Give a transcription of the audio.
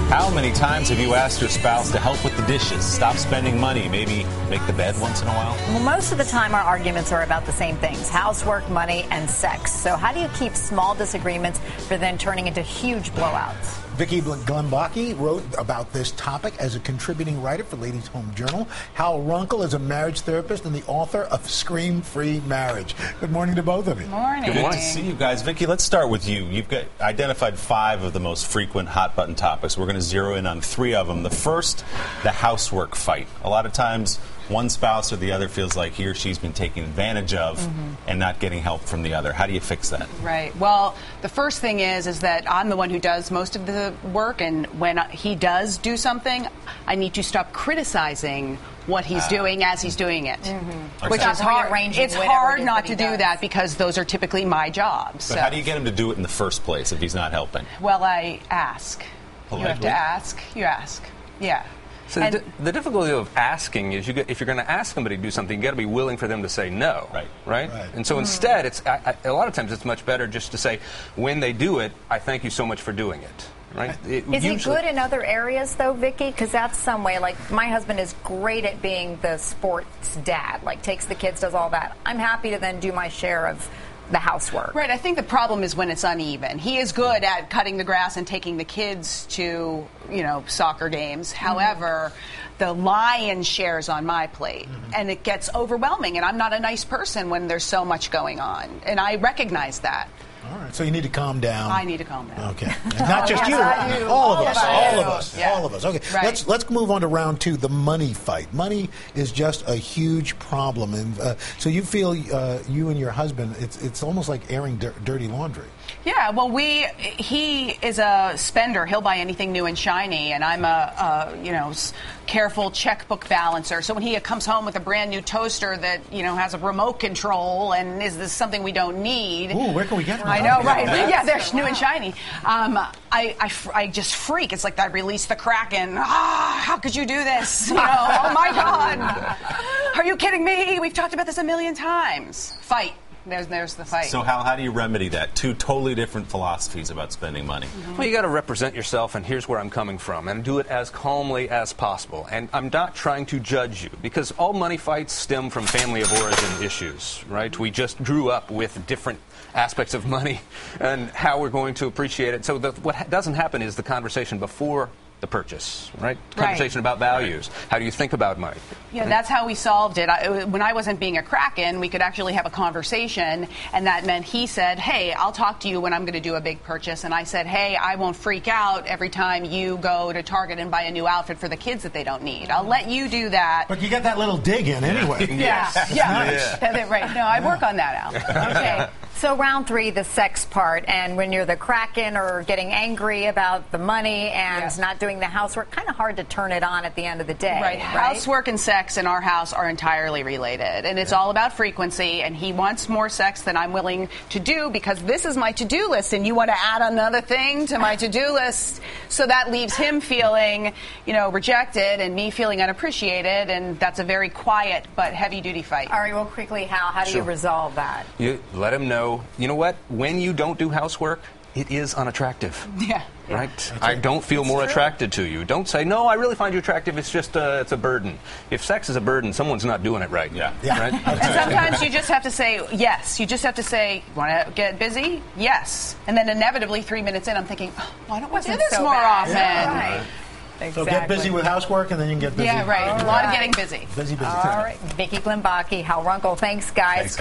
How many times have you asked your spouse to help with the dishes, stop spending money, maybe make the bed once in a while? Well, most of the time our arguments are about the same things: housework, money, and sex. So how do you keep small disagreements from then turning into huge blowouts? Vicki Glembocki wrote about this topic as a contributing writer for Ladies' Home Journal. Hal Runkel is a marriage therapist and the author of Screamfree Marriage. Good morning to both of you. Morning. Good to see you guys. Vicki, let's start with you. You've got identified 5 of the most frequent hot-button topics. We're going to zero in on 3 of them. The first, the housework fight. A lot of times, one spouse or the other feels like he or she's been taken advantage of and not getting help from the other. How do you fix that? Right. Well, the first thing is that I'm the one who does most of the work, and when he does do something, I need to stop criticizing what he's doing as he's doing it, which is hard. It's hard not to do that because those are typically my jobs. But how do you get him to do it in the first place if he's not helping? Well, I ask. Politely? You have to ask. You ask. Yeah. So the difficulty of asking is if you're going to ask somebody to do something, you got to be willing for them to say no. Right? And so instead, it's a lot of times it's much better just to say, when they do it, I thank you so much for doing it. Right? Is he good in other areas, though, Vicki? Because that's some way. Like, my husband is great at being the sports dad, like takes the kids, does all that. I'm happy to then do my share of the housework. Right. I think the problem is when it's uneven. He is good at cutting the grass and taking the kids to, soccer games. However, the lion's share is on my plate, and it gets overwhelming. And I'm not a nice person when there's so much going on, and I recognize that. All right, so you need to calm down. I need to calm down. Okay, not just you. All of us. Okay, right. let's move on to round 2, the money fight. Money is just a huge problem, and so you feel you and your husband, it's almost like airing dirty laundry. Yeah, well, he is a spender. He'll buy anything new and shiny, and I'm a careful checkbook balancer. So when he comes home with a brand new toaster that has a remote control, and is this something we don't need? Ooh, where can we get one? I know, right? Yeah, they're new and shiny. I just freak. It's like I release the Kraken. How could you do this? Oh my God! Are you kidding me? We've talked about this a million times. Fight. There's the fight. So how do you remedy that? 2 totally different philosophies about spending money. Well, you got to represent yourself, and here's where I'm coming from, and do it as calmly as possible. And I'm not trying to judge you, because all money fights stem from family of origin issues, right? We just grew up with different aspects of money and how we're going to appreciate it. So what doesn't happen is the conversation before the purchase, right? Conversation about values. How do you think about money? Yeah, that's how we solved it. When I wasn't being a Kraken, we could actually have a conversation, and that meant he said, hey, I'll talk to you when I'm going to do a big purchase, and I said, hey, I won't freak out every time you go to Target and buy a new outfit for the kids that they don't need. I'll let you do that. But you got that little dig in anyway. Yeah. Right. No, I work on that out. Okay. So round 3, the sex part, and when you're the Kraken or getting angry about the money and not doing the housework, kind of hard to turn it on at the end of the day. Right. Housework and sex in our house are entirely related, and it's all about frequency, and he wants more sex than I'm willing to do because this is my to-do list, and you want to add another thing to my to-do list, so that leaves him feeling, rejected, and me feeling unappreciated, and that's a very quiet but heavy-duty fight. All right, well, quickly, Hal, how do you resolve that? You let him know, you know what, when you don't do housework, it is unattractive. Yeah. Right? I don't feel more attracted to you. Don't say, no, I really find you attractive. It's just it's a burden. If sex is a burden, someone's not doing it right. Yeah. Right? And sometimes you just have to say yes. You just have to say, want to get busy? Yes. And then inevitably 3 minutes in, I'm thinking, why don't we do this more often? Yeah, right. So get busy with housework, and then you can get busy. Yeah, right. A lot of getting busy. Busy. All right. Vicki Glembocki, Hal Runkel, thanks, guys.